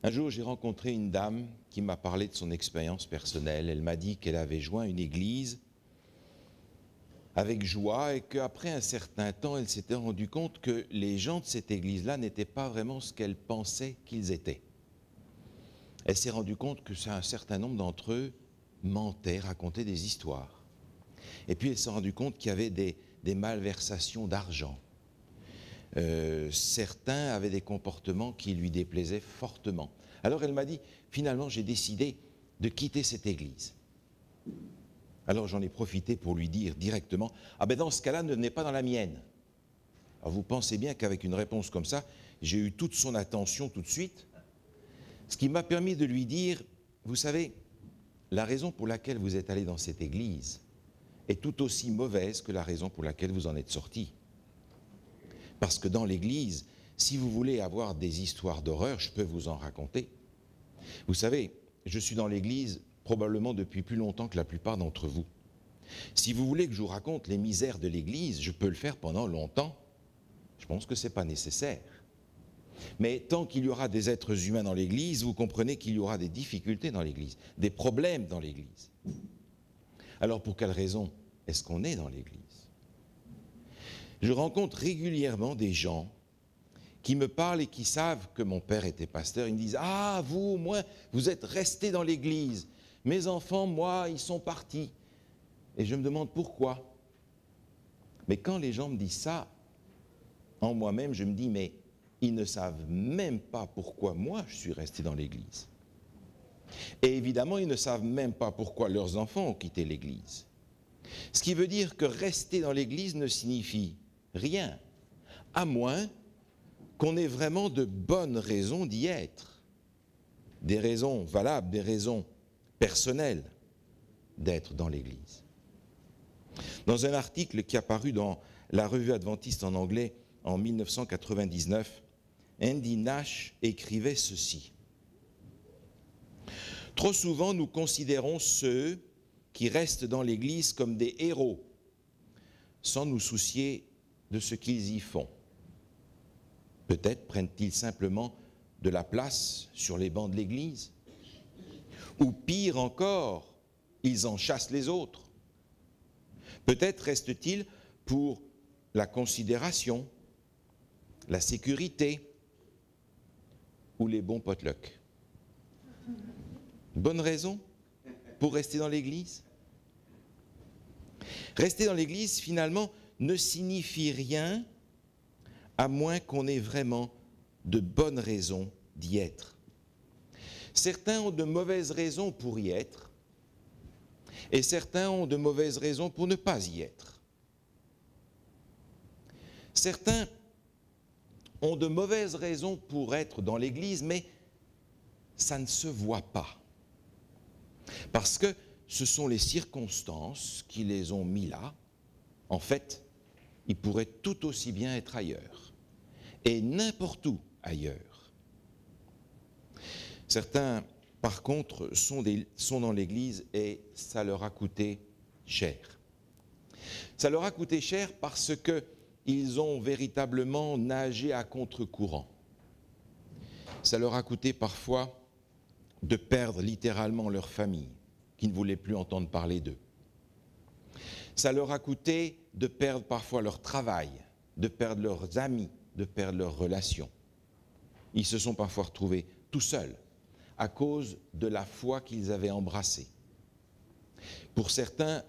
Un jour, j'ai rencontré une dame qui m'a parlé de son expérience personnelle. Elle m'a dit qu'elle avait joint une église avec joie et qu'après un certain temps, elle s'était rendue compte que les gens de cette église-là n'étaient pas vraiment ce qu'elle pensait qu'ils étaient. Elle s'est rendue compte que un certain nombre d'entre eux mentaient, racontaient des histoires. Et puis elle s'est rendue compte qu'il y avait des malversations d'argent. Certains avaient des comportements qui lui déplaisaient fortement. Alors elle m'a dit, finalement j'ai décidé de quitter cette église. Alors j'en ai profité pour lui dire directement, ah ben dans ce cas-là, ne venez pas dans la mienne. Alors vous pensez bien qu'avec une réponse comme ça, j'ai eu toute son attention tout de suite, ce qui m'a permis de lui dire, vous savez, la raison pour laquelle vous êtes allé dans cette église est tout aussi mauvaise que la raison pour laquelle vous en êtes sorti. Parce que dans l'église, si vous voulez avoir des histoires d'horreur, je peux vous en raconter. Vous savez, je suis dans l'église probablement depuis plus longtemps que la plupart d'entre vous. Si vous voulez que je vous raconte les misères de l'église, je peux le faire pendant longtemps. Je pense que ce n'est pas nécessaire. Mais tant qu'il y aura des êtres humains dans l'église, vous comprenez qu'il y aura des difficultés dans l'église, des problèmes dans l'église. Alors pour quelle raison est-ce qu'on est dans l'église ? Je rencontre régulièrement des gens qui me parlent et qui savent que mon père était pasteur. Ils me disent « Ah, vous au moins, vous êtes restés dans l'église. Mes enfants, moi, ils sont partis. » Et je me demande pourquoi. Mais quand les gens me disent ça, en moi-même, je me dis « Mais ils ne savent même pas pourquoi moi, je suis resté dans l'église. » Et évidemment, ils ne savent même pas pourquoi leurs enfants ont quitté l'église. Ce qui veut dire que rester dans l'église ne signifie rien, à moins qu'on ait vraiment de bonnes raisons d'y être. Des raisons valables, des raisons personnelles d'être dans l'église. Dans un article qui est apparu dans la revue adventiste en anglais en 1999, Andy Nash écrivait ceci. « Trop souvent, nous considérons ceux qui restent dans l'église comme des héros, sans nous soucier de ce qu'ils y font. Peut-être prennent-ils simplement de la place sur les bancs de l'église, ou pire encore, ils en chassent les autres. Peut-être restent-ils pour la considération, la sécurité ou les bons potlucks. Bonne raison pour rester dans l'église ? Rester dans l'église, finalement, ne signifie rien à moins qu'on ait vraiment de bonnes raisons d'y être. Certains ont de mauvaises raisons pour y être, et certains ont de mauvaises raisons pour ne pas y être. Certains ont de mauvaises raisons pour être dans l'église, mais ça ne se voit pas. Parce que ce sont les circonstances qui les ont mis là. En fait, ils pourraient tout aussi bien être ailleurs. Et n'importe où ailleurs. Certains, par contre, sont dans l'église et ça leur a coûté cher. Ça leur a coûté cher parce qu'ils ont véritablement nagé à contre-courant. Ça leur a coûté parfois de perdre littéralement leur famille, qui ne voulait plus entendre parler d'eux. Ça leur a coûté de perdre parfois leur travail, de perdre leurs amis, de perdre leurs relations. Ils se sont parfois retrouvés tout seuls à cause de la foi qu'ils avaient embrassée. Pour certains,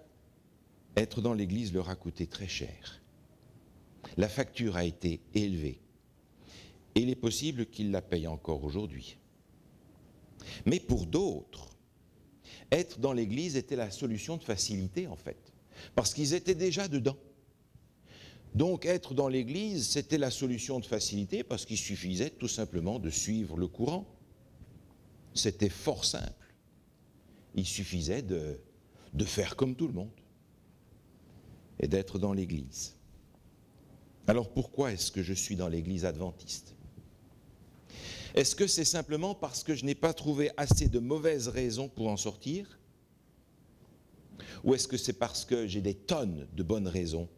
être dans l'église leur a coûté très cher. La facture a été élevée et il est possible qu'ils la payent encore aujourd'hui. Mais pour d'autres, être dans l'église était la solution de facilité en fait, parce qu'ils étaient déjà dedans. Donc être dans l'église, c'était la solution de facilité parce qu'il suffisait tout simplement de suivre le courant. C'était fort simple. Il suffisait de faire comme tout le monde et d'être dans l'église. Alors pourquoi est-ce que je suis dans l'église adventiste ? Est-ce que c'est simplement parce que je n'ai pas trouvé assez de mauvaises raisons pour en sortir ? Ou est-ce que c'est parce que j'ai des tonnes de bonnes raisons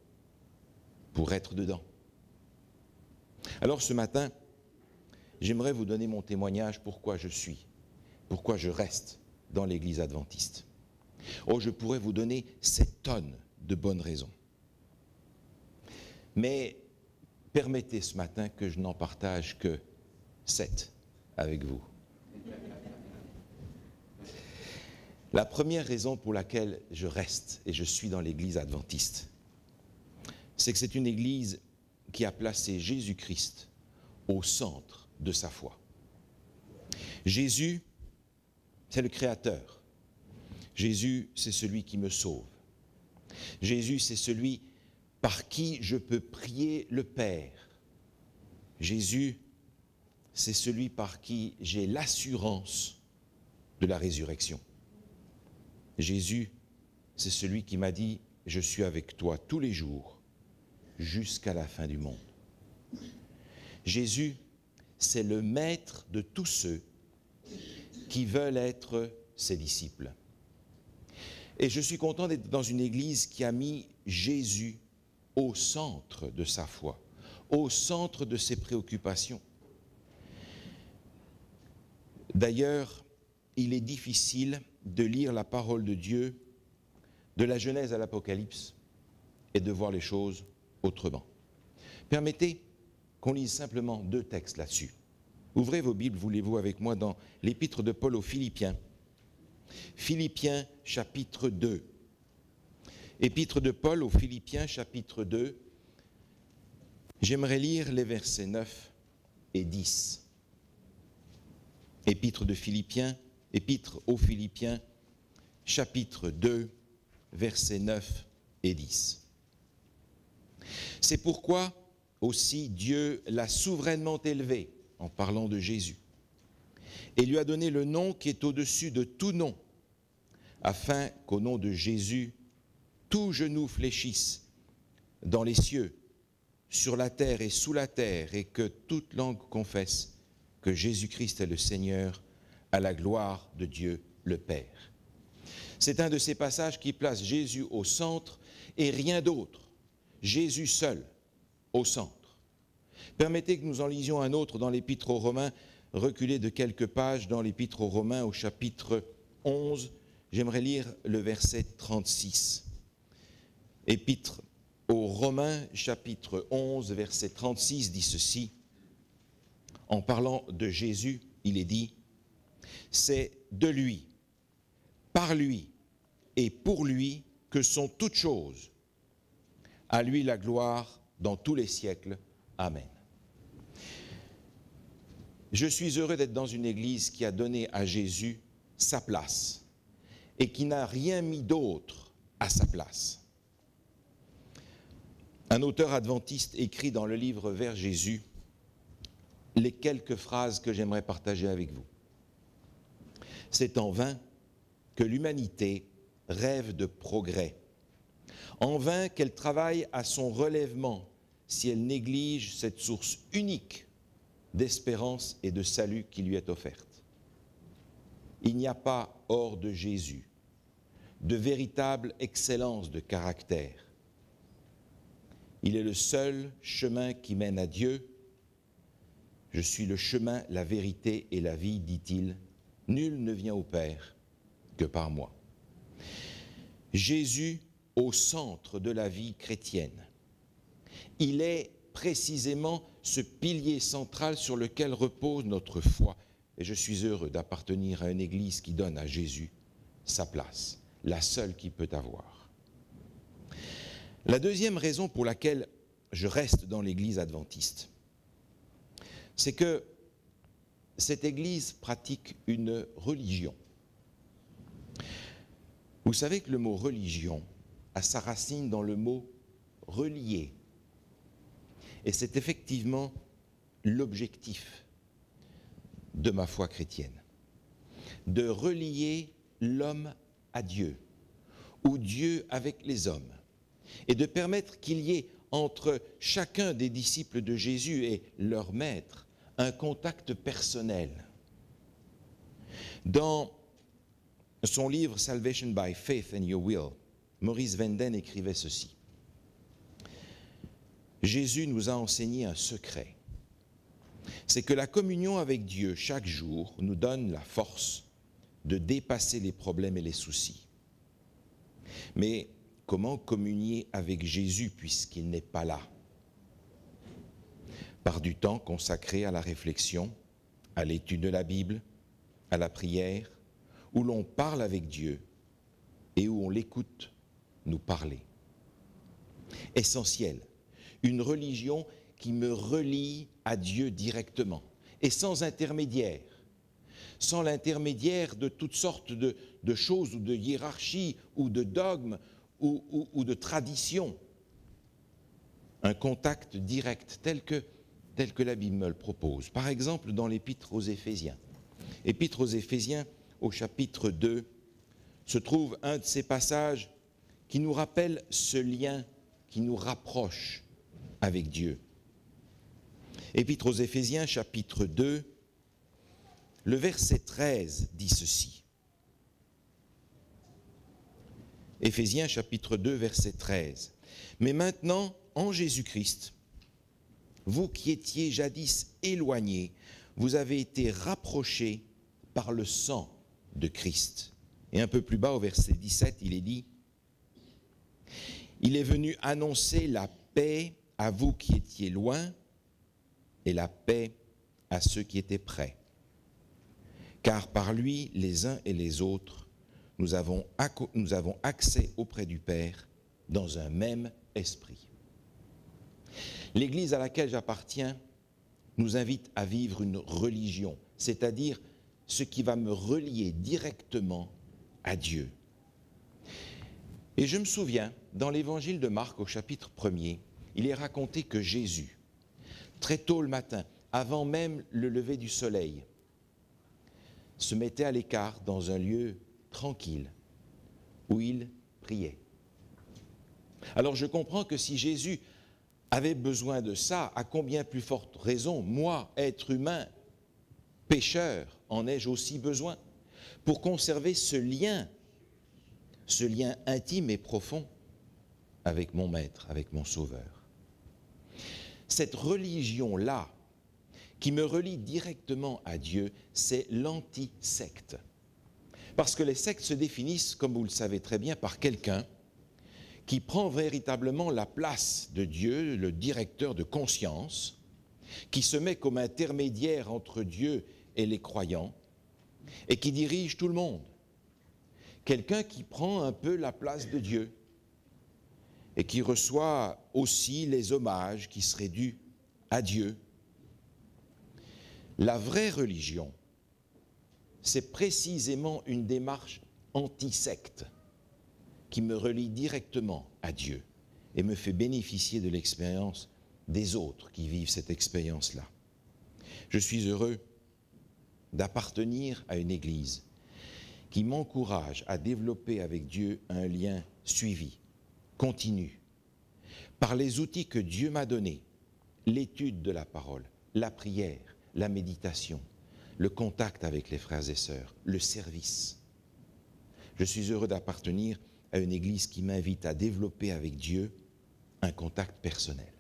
pour être dedans ? Alors ce matin, j'aimerais vous donner mon témoignage pourquoi je reste dans l'Église adventiste. Oh, je pourrais vous donner 7 tonnes de bonnes raisons. Mais permettez ce matin que je n'en partage que 7 avec vous. La première raison pour laquelle je reste et je suis dans l'Église adventiste, c'est que c'est une Église qui a placé Jésus-Christ au centre de sa foi. Jésus, c'est le Créateur. Jésus, c'est celui qui me sauve. Jésus, c'est celui par qui je peux prier le Père. Jésus, c'est celui par qui j'ai l'assurance de la résurrection. Jésus, c'est celui qui m'a dit « Je suis avec toi tous les jours, jusqu'à la fin du monde ». Jésus, c'est le maître de tous ceux qui veulent être ses disciples. Et je suis content d'être dans une église qui a mis Jésus au centre de sa foi, au centre de ses préoccupations. D'ailleurs, il est difficile de lire la parole de Dieu de la Genèse à l'Apocalypse et de voir les choses autrement. Permettez qu'on lise simplement 2 textes là-dessus. Ouvrez vos Bibles, voulez-vous, avec moi dans l'épître de Paul aux Philippiens. Philippiens chapitre 2. Épître de Paul aux Philippiens chapitre 2. J'aimerais lire les versets 9 et 10. Épître aux Philippiens, chapitre 2, versets 9 et 10. C'est pourquoi aussi Dieu l'a souverainement élevé, en parlant de Jésus, et lui a donné le nom qui est au-dessus de tout nom, afin qu'au nom de Jésus, tout genou fléchisse dans les cieux, sur la terre et sous la terre, et que toute langue confesse que Jésus-Christ est le Seigneur, à la gloire de Dieu le Père. C'est un de ces passages qui place Jésus au centre et rien d'autre. Jésus seul au centre. Permettez que nous en lisions un autre dans l'Épître aux Romains, reculé de quelques pages dans l'Épître aux Romains au chapitre 11. J'aimerais lire le verset 36. Épître aux Romains, chapitre 11, verset 36, dit ceci. En parlant de Jésus, il est dit « C'est de lui, par lui et pour lui que sont toutes choses. À lui la gloire dans tous les siècles. Amen. » Je suis heureux d'être dans une église qui a donné à Jésus sa place et qui n'a rien mis d'autre à sa place. Un auteur adventiste écrit dans le livre Vers Jésus les quelques phrases que j'aimerais partager avec vous. C'est en vain que l'humanité rêve de progrès. En vain qu'elle travaille à son relèvement si elle néglige cette source unique d'espérance et de salut qui lui est offerte. Il n'y a pas hors de Jésus de véritable excellence de caractère. Il est le seul chemin qui mène à Dieu. Je suis le chemin, la vérité et la vie, dit-il. Nul ne vient au Père que par moi. Jésus au centre de la vie chrétienne. Il est précisément ce pilier central sur lequel repose notre foi. Et je suis heureux d'appartenir à une église qui donne à Jésus sa place, la seule qu'il peut avoir. La deuxième raison pour laquelle je reste dans l'église adventiste, c'est que cette église pratique une religion. Vous savez que le mot religion a sa racine dans le mot relier. Et c'est effectivement l'objectif de ma foi chrétienne. De relier l'homme à Dieu, ou Dieu avec les hommes, et de permettre qu'il y ait entre chacun des disciples de Jésus et leur maître un contact personnel. Dans son livre « Salvation by Faith and Your Will », Maurice Venden écrivait ceci. « Jésus nous a enseigné un secret. c'est que la communion avec Dieu chaque jour nous donne la force de dépasser les problèmes et les soucis. Mais comment communier avec Jésus puisqu'il n'est pas là? Par du temps consacré à la réflexion, à l'étude de la Bible, à la prière, où l'on parle avec Dieu et où on l'écoute nous parler. Essentiel, une religion qui me relie à Dieu directement et sans intermédiaire, sans l'intermédiaire de toutes sortes de choses ou de hiérarchies ou de dogmes ou de traditions. Un contact direct tel que la Bible me le propose. Par exemple, dans l'Épître aux Éphésiens. Épître aux Éphésiens, au chapitre 2, se trouve un de ces passages qui nous rappelle ce lien qui nous rapproche avec Dieu. Épître aux Éphésiens, chapitre 2, le verset 13 dit ceci. Éphésiens, chapitre 2, verset 13. « Mais maintenant, en Jésus-Christ, vous qui étiez jadis éloignés, vous avez été rapprochés par le sang de Christ. » Et un peu plus bas, au verset 17, il est dit « Il est venu annoncer la paix à vous qui étiez loin et la paix à ceux qui étaient près. Car par lui, les uns et les autres, nous avons accès auprès du Père dans un même esprit. » L'Église à laquelle j'appartiens nous invite à vivre une religion, c'est-à-dire ce qui va me relier directement à Dieu. Et je me souviens, dans l'évangile de Marc au chapitre 1er, il est raconté que Jésus, très tôt le matin, avant même le lever du soleil, se mettait à l'écart dans un lieu tranquille où il priait. Alors je comprends que si Jésus avait besoin de ça, à combien plus forte raison, moi, être humain, pécheur, en ai-je aussi besoin pour conserver ce lien intime et profond avec mon Maître, avec mon Sauveur. Cette religion-là, qui me relie directement à Dieu, c'est l'anti-secte. Parce que les sectes se définissent, comme vous le savez très bien, par quelqu'un qui prend véritablement la place de Dieu, le directeur de conscience, qui se met comme intermédiaire entre Dieu et les croyants, et qui dirige tout le monde. Quelqu'un qui prend un peu la place de Dieu, et qui reçoit aussi les hommages qui seraient dus à Dieu. La vraie religion, c'est précisément une démarche anti-secte qui me relie directement à Dieu et me fait bénéficier de l'expérience des autres qui vivent cette expérience-là. Je suis heureux d'appartenir à une Église qui m'encourage à développer avec Dieu un lien suivi, continu, par les outils que Dieu m'a donnés, l'étude de la parole, la prière, la méditation, le contact avec les frères et sœurs, le service. Je suis heureux d'appartenir à une Église qui m'invite à développer avec Dieu un contact personnel.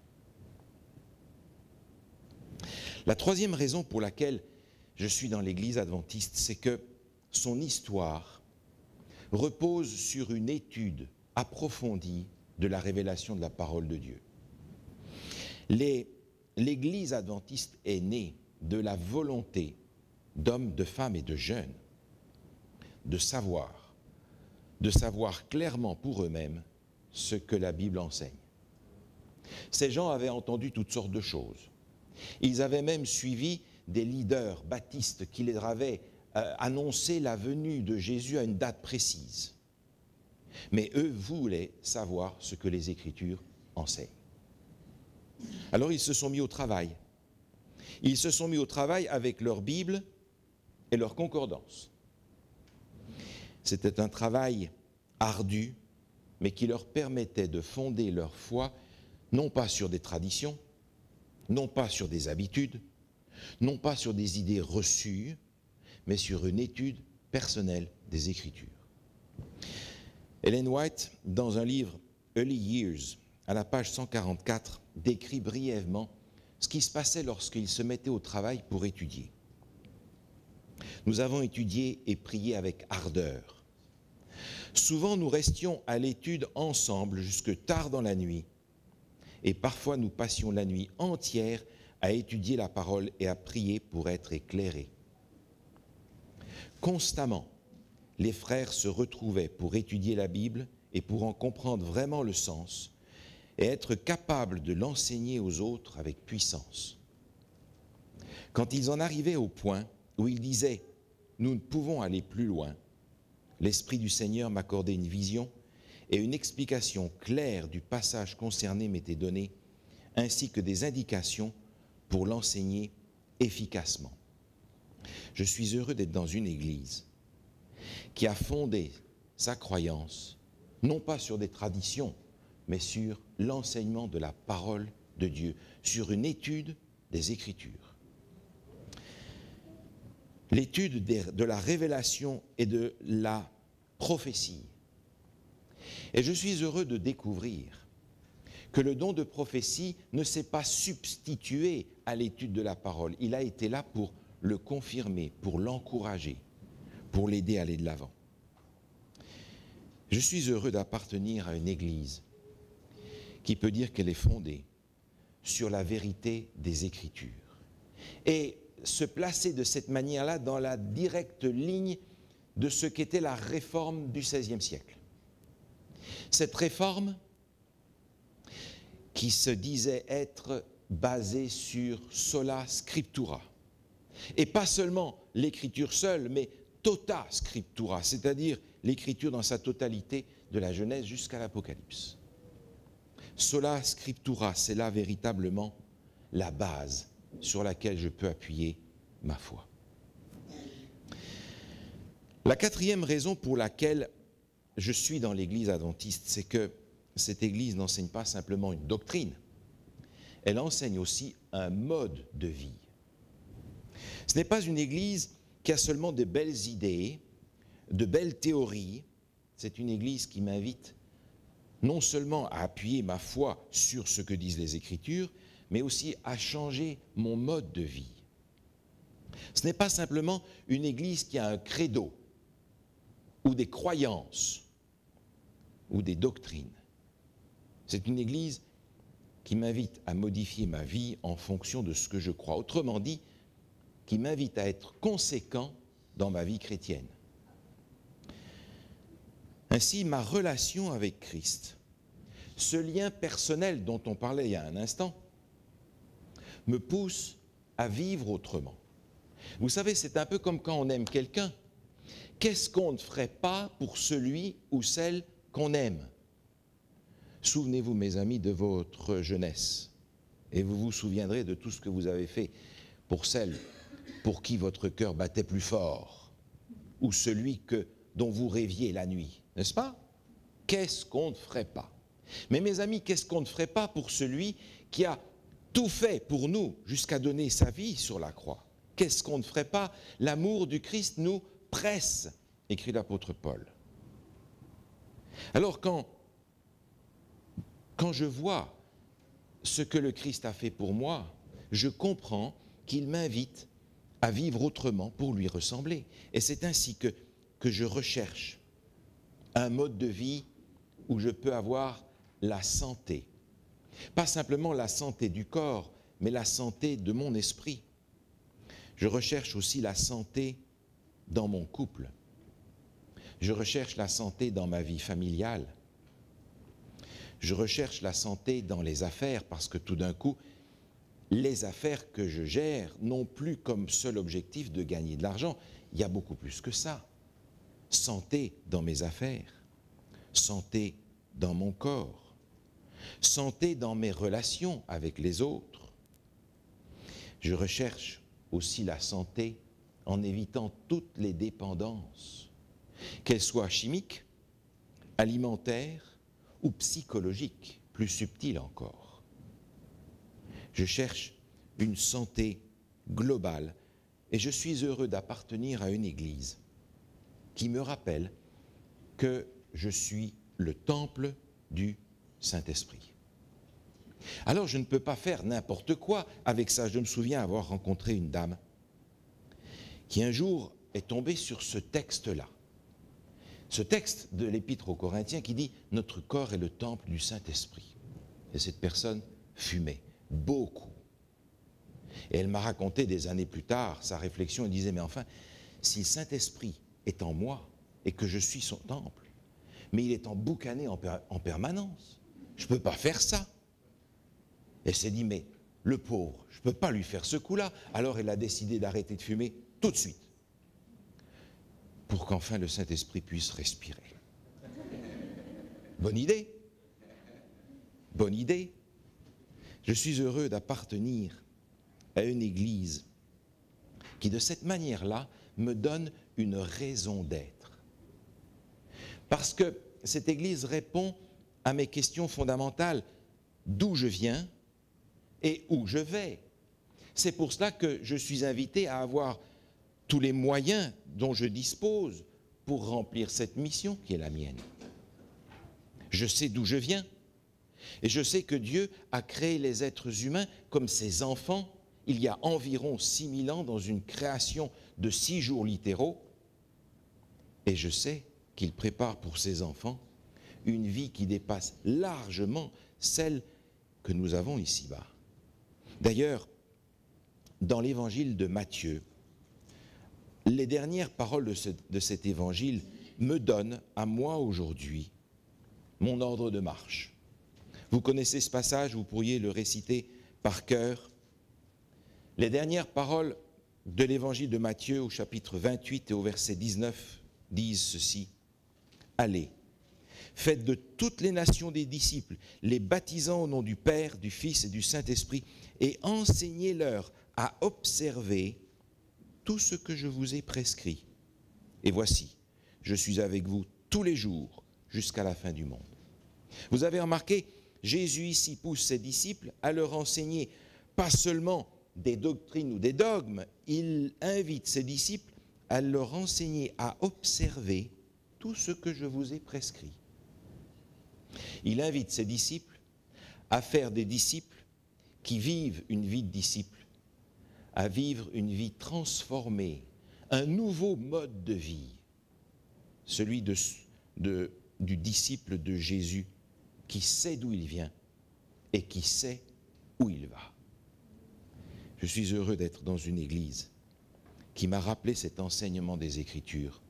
La troisième raison pour laquelle je suis dans l'Église adventiste, c'est que son histoire repose sur une étude approfondie de la révélation de la parole de Dieu. L'Église adventiste est née de la volonté d'hommes, de femmes et de jeunes de savoir clairement pour eux-mêmes ce que la Bible enseigne. Ces gens avaient entendu toutes sortes de choses. Ils avaient même suivi des leaders baptistes qui leur avaient annoncé la venue de Jésus à une date précise. Mais eux voulaient savoir ce que les Écritures enseignent. Alors ils se sont mis au travail. Ils se sont mis au travail avec leur Bible et leur concordance. C'était un travail ardu, mais qui leur permettait de fonder leur foi, non pas sur des traditions, non pas sur des habitudes, non pas sur des idées reçues, mais sur une étude personnelle des Écritures. Ellen White, dans un livre, Early Years, à la page 144, décrit brièvement ce qui se passait lorsqu'ils se mettaient au travail pour étudier. Nous avons étudié et prié avec ardeur. Souvent, nous restions à l'étude ensemble jusque tard dans la nuit, et parfois nous passions la nuit entière à étudier la parole et à prier pour être éclairés. Constamment, les frères se retrouvaient pour étudier la Bible et pour en comprendre vraiment le sens et être capables de l'enseigner aux autres avec puissance. Quand ils en arrivaient au point où ils disaient « Nous ne pouvons aller plus loin », l'Esprit du Seigneur m'accordait une vision et une explication claire du passage concerné m'était donnée, ainsi que des indications pour l'enseigner efficacement. Je suis heureux d'être dans une église qui a fondé sa croyance, non pas sur des traditions, mais sur l'enseignement de la parole de Dieu, sur une étude des Écritures. L'étude de la révélation et de la prophétie. Et je suis heureux de découvrir que le don de prophétie ne s'est pas substitué à l'étude de la parole. Il a été là pour le confirmer, pour l'encourager, pour l'aider à aller de l'avant. Je suis heureux d'appartenir à une église qui peut dire qu'elle est fondée sur la vérité des Écritures et se placer de cette manière-là dans la directe ligne de ce qu'était la réforme du XVIe siècle. Cette réforme qui se disait être basée sur sola scriptura, et pas seulement l'écriture seule, mais tota scriptura, c'est-à-dire l'écriture dans sa totalité de la Genèse jusqu'à l'Apocalypse. Sola scriptura, c'est là véritablement la base sur laquelle je peux appuyer ma foi. La quatrième raison pour laquelle je suis dans l'église adventiste, c'est que cette église n'enseigne pas simplement une doctrine, elle enseigne aussi un mode de vie. Ce n'est pas une église qui a seulement de belles idées, de belles théories, c'est une église qui m'invite non seulement à appuyer ma foi sur ce que disent les Écritures, mais aussi à changer mon mode de vie. Ce n'est pas simplement une église qui a un credo, ou des croyances, ou des doctrines. C'est une église qui m'invite à modifier ma vie en fonction de ce que je crois. Autrement dit, qui m'invite à être conséquent dans ma vie chrétienne. Ainsi, ma relation avec Christ, ce lien personnel dont on parlait il y a un instant, me pousse à vivre autrement. Vous savez, c'est un peu comme quand on aime quelqu'un. Qu'est-ce qu'on ne ferait pas pour celui ou celle qu'on aime? Souvenez-vous, mes amis, de votre jeunesse, et vous vous souviendrez de tout ce que vous avez fait pour celle pour qui votre cœur battait plus fort, ou celui dont vous rêviez la nuit, n'est-ce pas? Qu'est-ce qu'on ne ferait pas? Mais mes amis, qu'est-ce qu'on ne ferait pas pour celui qui a tout fait pour nous jusqu'à donner sa vie sur la croix? Qu'est-ce qu'on ne ferait pas? L'amour du Christ nous presse, écrit l'apôtre Paul. Alors quand je vois ce que le Christ a fait pour moi, je comprends qu'il m'invite à vivre autrement pour lui ressembler. Et c'est ainsi que je recherche un mode de vie où je peux avoir la santé. Pas simplement la santé du corps, mais la santé de mon esprit. Je recherche aussi la santé dans mon couple. Je recherche la santé dans ma vie familiale. Je recherche la santé dans les affaires parce que tout d'un coup, les affaires que je gère n'ont plus comme seul objectif de gagner de l'argent. Il y a beaucoup plus que ça. Santé dans mes affaires, santé dans mon corps, santé dans mes relations avec les autres. Je recherche aussi la santé en évitant toutes les dépendances, qu'elles soient chimiques, alimentaires ou psychologiques, plus subtiles encore. Je cherche une santé globale et je suis heureux d'appartenir à une église qui me rappelle que je suis le temple du Saint-Esprit. Alors je ne peux pas faire n'importe quoi avec ça. Je me souviens avoir rencontré une dame qui un jour est tombée sur ce texte-là. Ce texte de l'Épître aux Corinthiens qui dit « Notre corps est le temple du Saint-Esprit ». Et cette personne fumait beaucoup. Et elle m'a raconté des années plus tard sa réflexion. Elle disait « Mais enfin, si le Saint-Esprit est en moi et que je suis son temple, mais il est emboucané en permanence. Je ne peux pas faire ça. » Elle s'est dit « Mais le pauvre, je ne peux pas lui faire ce coup-là. » Alors elle a décidé d'arrêter de fumer tout de suite, pour qu'enfin le Saint-Esprit puisse respirer. Bonne idée. Bonne idée. Je suis heureux d'appartenir à une église qui, de cette manière-là, me donne une raison d'être. Parce que cette église répond à mes questions fondamentales, d'où je viens et où je vais. C'est pour cela que je suis invité à avoir tous les moyens dont je dispose pour remplir cette mission qui est la mienne. Je sais d'où je viens et je sais que Dieu a créé les êtres humains comme ses enfants il y a environ 6000 ans dans une création de 6 jours littéraux, et je sais qu'il prépare pour ses enfants une vie qui dépasse largement celle que nous avons ici-bas. D'ailleurs, dans l'évangile de Matthieu, les dernières paroles de cet évangile me donnent à moi aujourd'hui mon ordre de marche. Vous connaissez ce passage, vous pourriez le réciter par cœur. Les dernières paroles de l'évangile de Matthieu au chapitre 28 et au verset 19 disent ceci. « Allez, faites de toutes les nations des disciples, les baptisant au nom du Père, du Fils et du Saint-Esprit, et enseignez-leur à observer tout ce que je vous ai prescrit. Et voici, je suis avec vous tous les jours jusqu'à la fin du monde. » Vous avez remarqué, Jésus ici pousse ses disciples à leur enseigner pas seulement des doctrines ou des dogmes, il invite ses disciples à leur enseigner à observer tout ce que je vous ai prescrit. Il invite ses disciples à faire des disciples qui vivent une vie de disciples, à vivre une vie transformée, un nouveau mode de vie, celui du disciple de Jésus qui sait d'où il vient et qui sait où il va. Je suis heureux d'être dans une église qui m'a rappelé cet enseignement des Écritures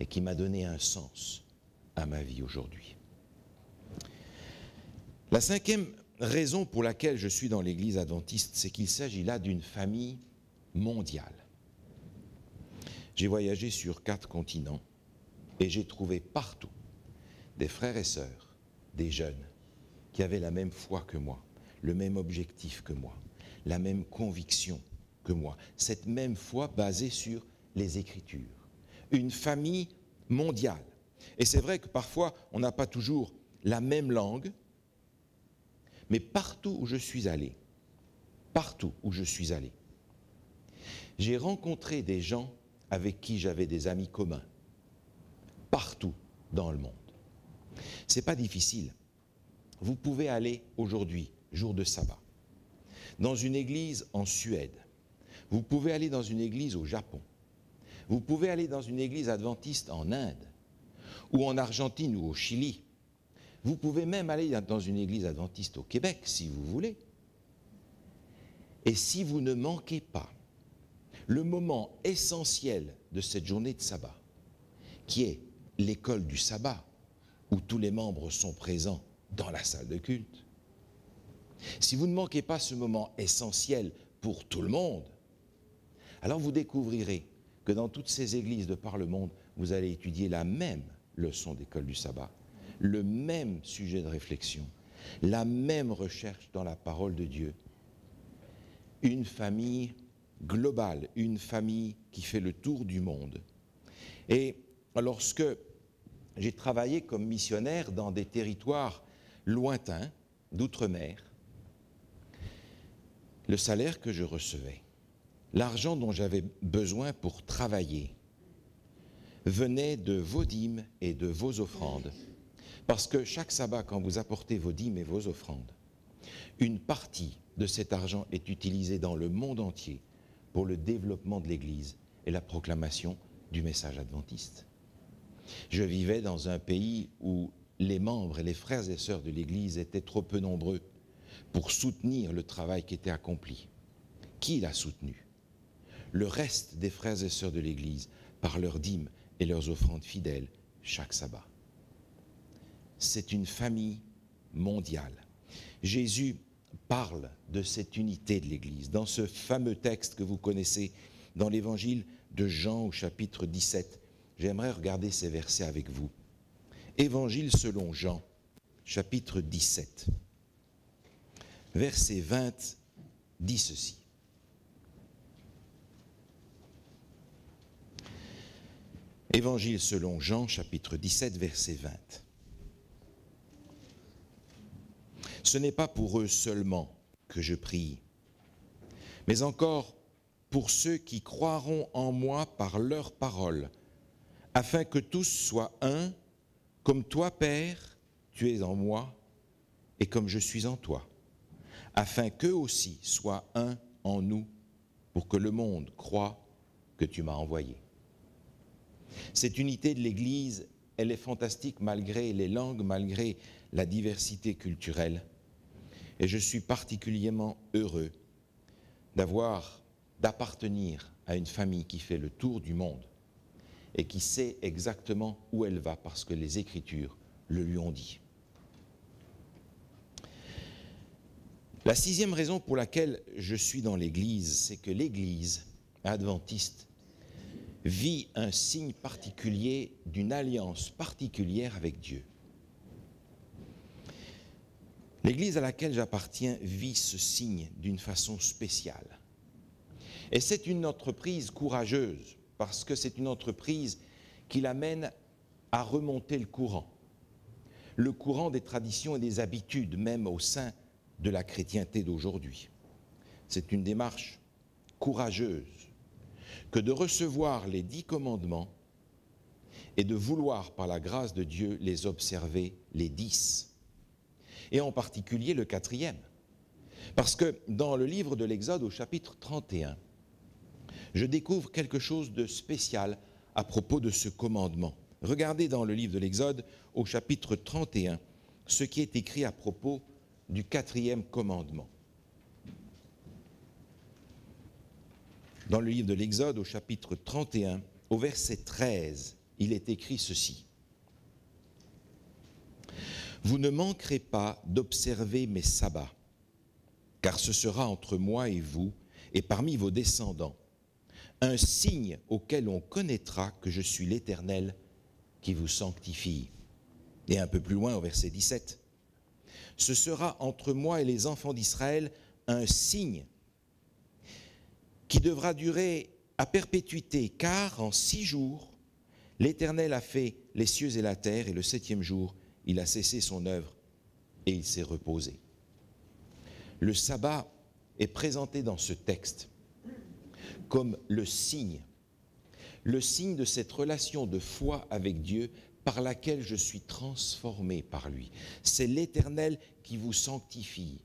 et qui m'a donné un sens à ma vie aujourd'hui. La 5e raison pour laquelle je suis dans l'église adventiste, c'est qu'il s'agit là d'une famille mondiale. J'ai voyagé sur 4 continents et j'ai trouvé partout des frères et sœurs, des jeunes, qui avaient la même foi que moi, le même objectif que moi, la même conviction que moi, cette même foi basée sur les Écritures. Une famille mondiale. Et c'est vrai que parfois, on n'a pas toujours la même langue, mais partout où je suis allé, j'ai rencontré des gens avec qui j'avais des amis communs, partout dans le monde. Ce n'est pas difficile. Vous pouvez aller aujourd'hui, jour de sabbat, dans une église en Suède. Vous pouvez aller dans une église au Japon. Vous pouvez aller dans une église adventiste en Inde, ou en Argentine ou au Chili. Vous pouvez même aller dans une église adventiste au Québec, si vous voulez. Et si vous ne manquez pas le moment essentiel de cette journée de sabbat, qui est l'école du sabbat, où tous les membres sont présents dans la salle de culte, si vous ne manquez pas ce moment essentiel pour tout le monde, alors vous découvrirez que dans toutes ces églises de par le monde, vous allez étudier la même leçon d'école du sabbat, le même sujet de réflexion, la même recherche dans la parole de Dieu. Une famille globale, une famille qui fait le tour du monde. Et lorsque j'ai travaillé comme missionnaire dans des territoires lointains, d'outre-mer, le salaire que je recevais, l'argent dont j'avais besoin pour travailler, venait de vos dîmes et de vos offrandes. Parce que chaque sabbat, quand vous apportez vos dîmes et vos offrandes, Une partie de cet argent est utilisée dans le monde entier pour le développement de l'Église et la proclamation du message adventiste. Je vivais dans un pays où les membres et les frères et sœurs de l'Église étaient trop peu nombreux pour soutenir le travail qui était accompli. Qui l'a soutenu? Le reste des frères et sœurs de l'Église, par leurs dîmes et leurs offrandes fidèles chaque sabbat. C'est une famille mondiale. Jésus parle de cette unité de l'Église dans ce fameux texte que vous connaissez dans l'évangile de Jean au chapitre 17. J'aimerais regarder ces versets avec vous. Évangile selon Jean, chapitre 17. Verset 20 dit ceci. Évangile selon Jean, chapitre 17, verset 20. Ce n'est pas pour eux seulement que je prie, mais encore pour ceux qui croiront en moi par leur parole, afin que tous soient un, comme toi, Père, tu es en moi, et comme je suis en toi, afin qu'eux aussi soient un en nous, pour que le monde croie que tu m'as envoyé. Cette unité de l'Église, elle est fantastique malgré les langues, malgré la diversité culturelle. Et je suis particulièrement heureux d'appartenir à une famille qui fait le tour du monde et qui sait exactement où elle va parce que les Écritures le lui ont dit. La sixième raison pour laquelle je suis dans l'Église, c'est que l'Église adventiste vit un signe particulier d'une alliance particulière avec Dieu. L'Église à laquelle j'appartiens vit ce signe d'une façon spéciale. Et c'est une entreprise courageuse, parce que c'est une entreprise qui l'amène à remonter le courant des traditions et des habitudes, même au sein de la chrétienté d'aujourd'hui. C'est une démarche courageuse que de recevoir les 10 commandements et de vouloir, par la grâce de Dieu, les observer, les 10. Et en particulier le 4e. Parce que dans le livre de l'Exode, au chapitre 31, je découvre quelque chose de spécial à propos de ce commandement. Regardez dans le livre de l'Exode, au chapitre 31, ce qui est écrit à propos du 4e commandement. Dans le livre de l'Exode, au chapitre 31, au verset 13, il est écrit ceci. « Vous ne manquerez pas d'observer mes sabbats, car ce sera entre moi et vous, et parmi vos descendants, un signe auquel on connaîtra que je suis l'Éternel qui vous sanctifie. » Et un peu plus loin, au verset 17, « Ce sera entre moi et les enfants d'Israël un signe qui devra durer à perpétuité, car en 6 jours, l'Éternel a fait les cieux et la terre, et le 7e jour, il a cessé son œuvre et il s'est reposé. » Le sabbat est présenté dans ce texte comme le signe de cette relation de foi avec Dieu par laquelle je suis transformé par lui. C'est l'Éternel qui vous sanctifie.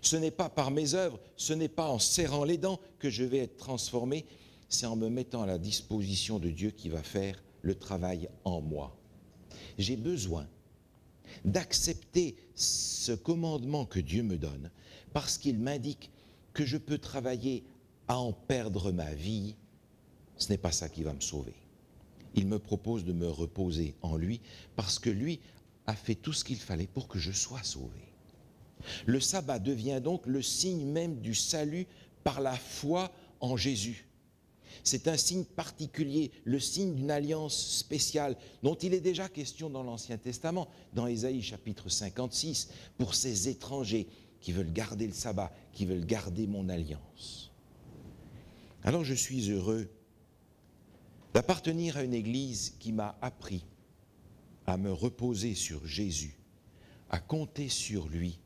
Ce n'est pas par mes œuvres, ce n'est pas en serrant les dents que je vais être transformé, c'est en me mettant à la disposition de Dieu qui va faire le travail en moi. J'ai besoin d'accepter ce commandement que Dieu me donne parce qu'il m'indique que je peux travailler à en perdre ma vie. Ce n'est pas ça qui va me sauver. Il me propose de me reposer en lui parce que lui a fait tout ce qu'il fallait pour que je sois sauvé. Le sabbat devient donc le signe même du salut par la foi en Jésus. C'est un signe particulier, le signe d'une alliance spéciale dont il est déjà question dans l'Ancien Testament, dans Ésaïe chapitre 56, pour ces étrangers qui veulent garder le sabbat, qui veulent garder mon alliance. Alors je suis heureux d'appartenir à une église qui m'a appris à me reposer sur Jésus, à compter sur lui,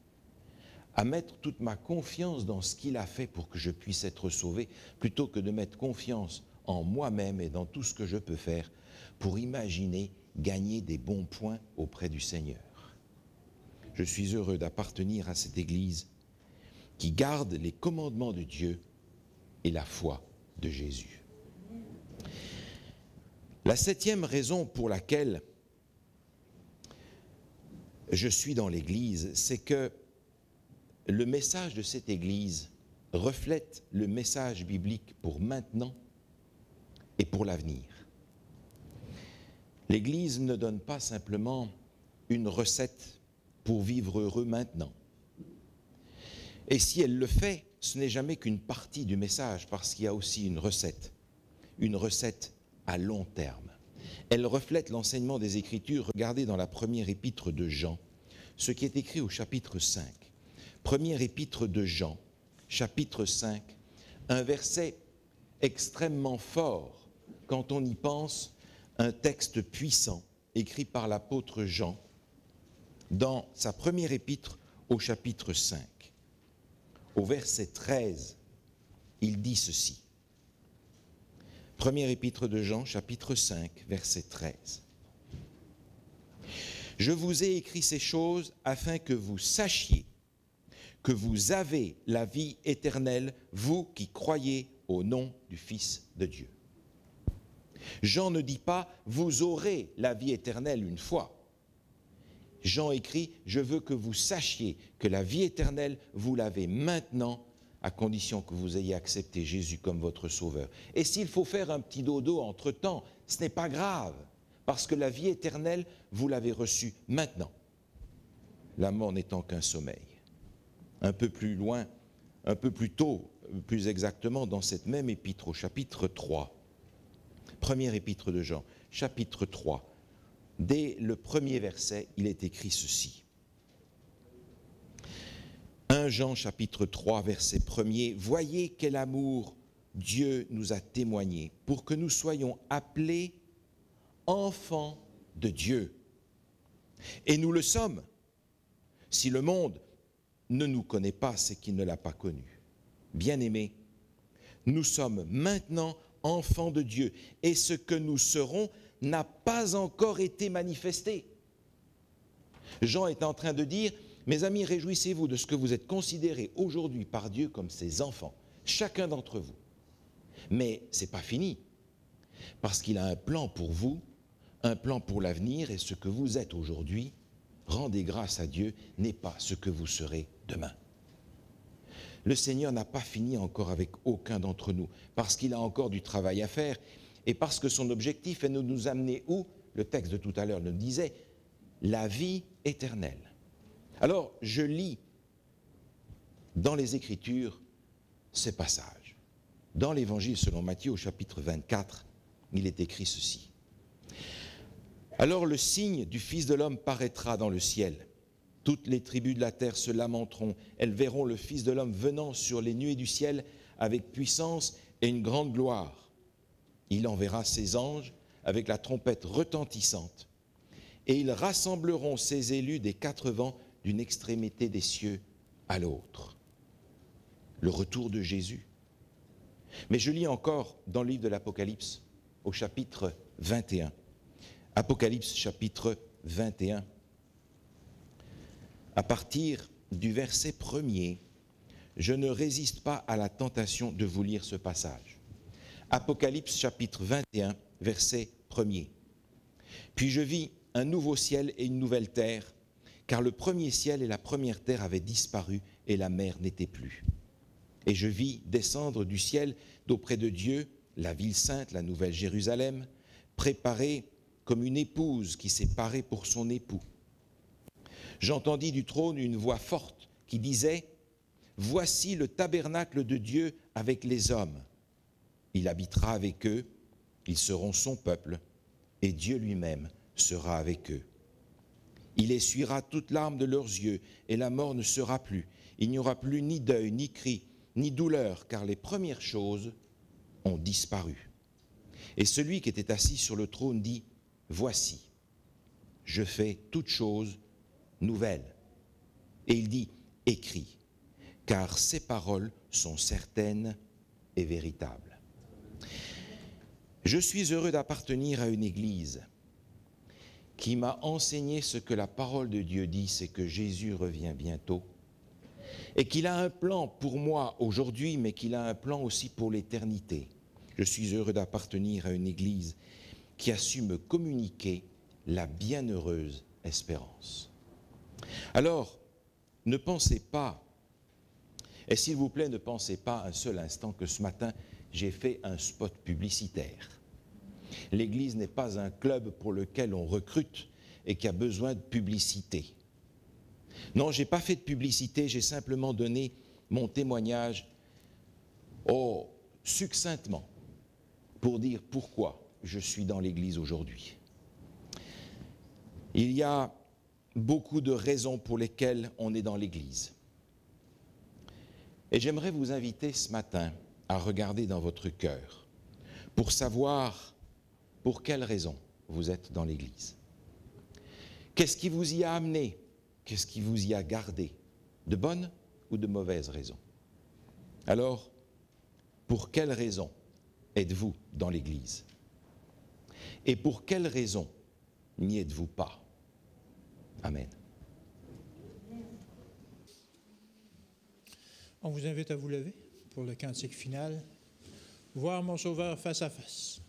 à mettre toute ma confiance dans ce qu'il a fait pour que je puisse être sauvé, plutôt que de mettre confiance en moi-même et dans tout ce que je peux faire pour imaginer gagner des bons points auprès du Seigneur. je suis heureux d'appartenir à cette Église qui garde les commandements de Dieu et la foi de Jésus. La 7e raison pour laquelle je suis dans l'Église, c'est que le message de cette Église reflète le message biblique pour maintenant et pour l'avenir. L'Église ne donne pas simplement une recette pour vivre heureux maintenant. Et si elle le fait, ce n'est jamais qu'une partie du message, parce qu'il y a aussi une recette à long terme. Elle reflète l'enseignement des Écritures. Regardez dans la première épître de Jean, ce qui est écrit au chapitre 5. Première épître de Jean, chapitre 5, un verset extrêmement fort quand on y pense, un texte puissant écrit par l'apôtre Jean dans sa première épître au chapitre 5. Au verset 13, il dit ceci. Première épître de Jean, chapitre 5, verset 13. « Je vous ai écrit ces choses afin que vous sachiez que vous avez la vie éternelle, vous qui croyez au nom du Fils de Dieu. » Jean ne dit pas « vous aurez la vie éternelle une fois ». Jean écrit « je veux que vous sachiez que la vie éternelle, vous l'avez maintenant, à condition que vous ayez accepté Jésus comme votre sauveur. Et s'il faut faire un petit dodo entre-temps, ce n'est pas grave, parce que la vie éternelle, vous l'avez reçue maintenant. La mort n'étant qu'un sommeil. » Un peu plus loin, un peu plus tôt, plus exactement, dans cette même épître, au chapitre 3, première épître de Jean, chapitre 3, dès le premier verset, il est écrit ceci. 1 Jean chapitre 3, verset 1er, « Voyez quel amour Dieu nous a témoigné pour que nous soyons appelés enfants de Dieu. Et nous le sommes. Si le monde ne nous connaît pas, c'est qu'il ne l'a pas connu. Bien-aimés, nous sommes maintenant enfants de Dieu, et ce que nous serons n'a pas encore été manifesté. » Jean est en train de dire, mes amis, réjouissez-vous de ce que vous êtes considérés aujourd'hui par Dieu comme ses enfants, chacun d'entre vous. Mais ce n'est pas fini, parce qu'il a un plan pour vous, un plan pour l'avenir, et ce que vous êtes aujourd'hui, rendez grâce à Dieu, n'est pas ce que vous serez demain. Le Seigneur n'a pas fini encore avec aucun d'entre nous, parce qu'il a encore du travail à faire, et parce que son objectif est de nous amener où? Le texte de tout à l'heure le disait, la vie éternelle. Alors, je lis dans les Écritures ces passages. Dans l'Évangile selon Matthieu, au chapitre 24, il est écrit ceci. « Alors le signe du Fils de l'homme paraîtra dans le ciel. Toutes les tribus de la terre se lamenteront. Elles verront le Fils de l'homme venant sur les nuées du ciel avec puissance et une grande gloire. Il enverra ses anges avec la trompette retentissante. Et ils rassembleront ses élus des quatre vents d'une extrémité des cieux à l'autre. » Le retour de Jésus. Mais je lis encore dans le livre de l'Apocalypse, au chapitre 21. Apocalypse chapitre 21. À partir du verset 1er, je ne résiste pas à la tentation de vous lire ce passage. Apocalypse chapitre 21, verset 1er. « Puis je vis un nouveau ciel et une nouvelle terre, car le premier ciel et la première terre avaient disparu et la mer n'était plus. Et je vis descendre du ciel d'auprès de Dieu la ville sainte, la nouvelle Jérusalem, préparée comme une épouse qui s'est parée pour son époux. J'entendis du trône une voix forte qui disait « Voici le tabernacle de Dieu avec les hommes. Il habitera avec eux, ils seront son peuple, et Dieu lui-même sera avec eux. Il essuiera toute larme de leurs yeux, et la mort ne sera plus. Il n'y aura plus ni deuil, ni cri, ni douleur, car les premières choses ont disparu. Et celui qui était assis sur le trône dit « Voici, je fais toutes choses nouvelles. » Et il dit « Écris, car ces paroles sont certaines et véritables. » Je suis heureux d'appartenir à une église qui m'a enseigné ce que la parole de Dieu dit, c'est que Jésus revient bientôt, et qu'il a un plan pour moi aujourd'hui, mais qu'il a un plan aussi pour l'éternité. Je suis heureux d'appartenir à une Église qui a su me communiquer la bienheureuse espérance. Alors, ne pensez pas, et s'il vous plaît, ne pensez pas un seul instant que ce matin, j'ai fait un spot publicitaire. L'Église n'est pas un club pour lequel on recrute et qui a besoin de publicité. Non, je n'ai pas fait de publicité, j'ai simplement donné mon témoignage succinctement pour dire pourquoi je suis dans l'Église aujourd'hui. Il y a beaucoup de raisons pour lesquelles on est dans l'Église. Et j'aimerais vous inviter ce matin à regarder dans votre cœur pour savoir pour quelles raisons vous êtes dans l'Église. Qu'est-ce qui vous y a amené? Qu'est-ce qui vous y a gardé? De bonnes ou de mauvaises raisons? Alors, pour quelles raisons êtes-vous dans l'Église? Et pour quelles raisons n'y êtes-vous pas? Amen. On vous invite à vous lever pour le cantique final. Voir mon Sauveur face à face.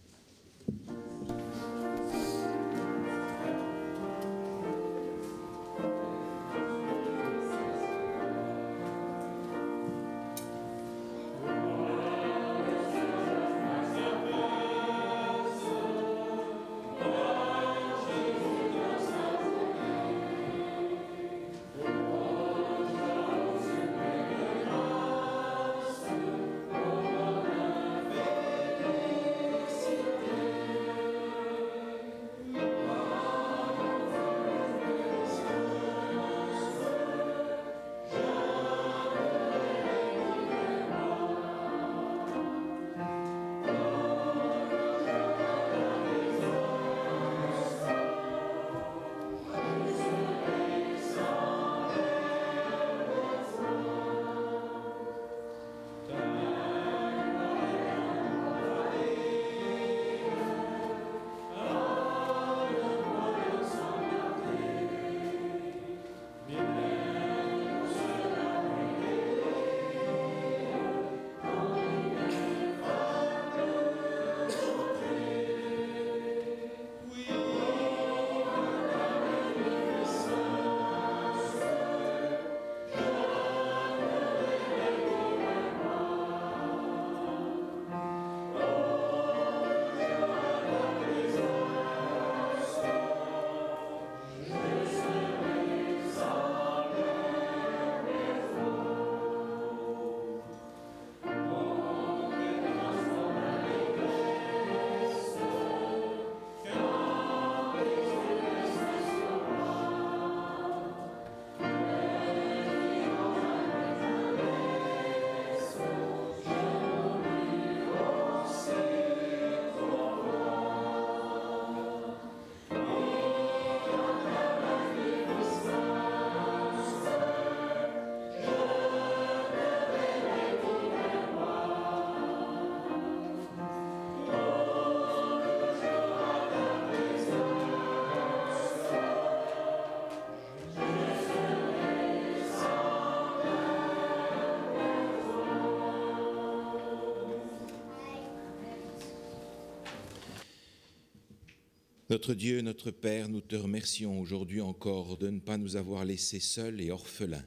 Notre Dieu, notre Père, nous te remercions aujourd'hui encore de ne pas nous avoir laissés seuls et orphelins.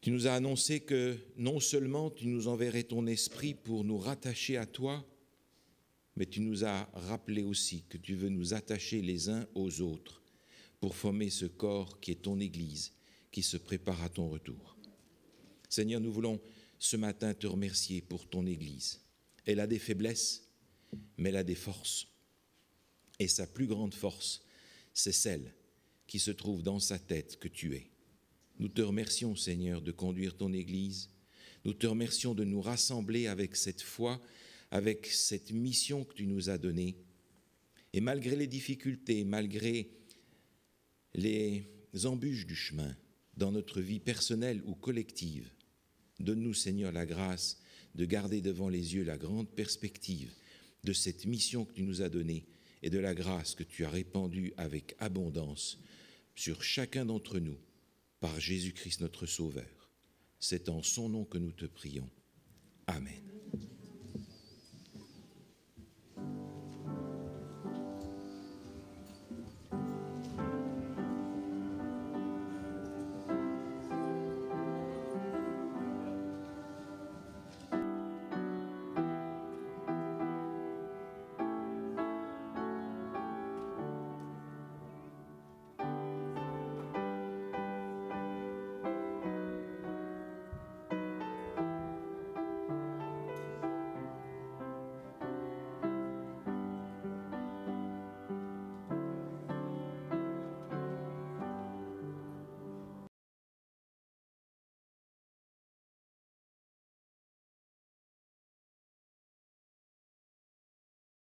Tu nous as annoncé que non seulement tu nous enverrais ton esprit pour nous rattacher à toi, mais tu nous as rappelé aussi que tu veux nous attacher les uns aux autres pour former ce corps qui est ton Église, qui se prépare à ton retour. Seigneur, nous voulons ce matin te remercier pour ton Église. Elle a des faiblesses, mais elle a des forces. Et sa plus grande force, c'est celle qui se trouve dans sa tête que tu es. Nous te remercions, Seigneur, de conduire ton Église. Nous te remercions de nous rassembler avec cette foi, avec cette mission que tu nous as donnée. Et malgré les difficultés, malgré les embûches du chemin, dans notre vie personnelle ou collective, donne-nous, Seigneur, la grâce de garder devant les yeux la grande perspective de cette mission que tu nous as donnée et de la grâce que tu as répandue avec abondance sur chacun d'entre nous par Jésus-Christ notre Sauveur. C'est en son nom que nous te prions. Amen.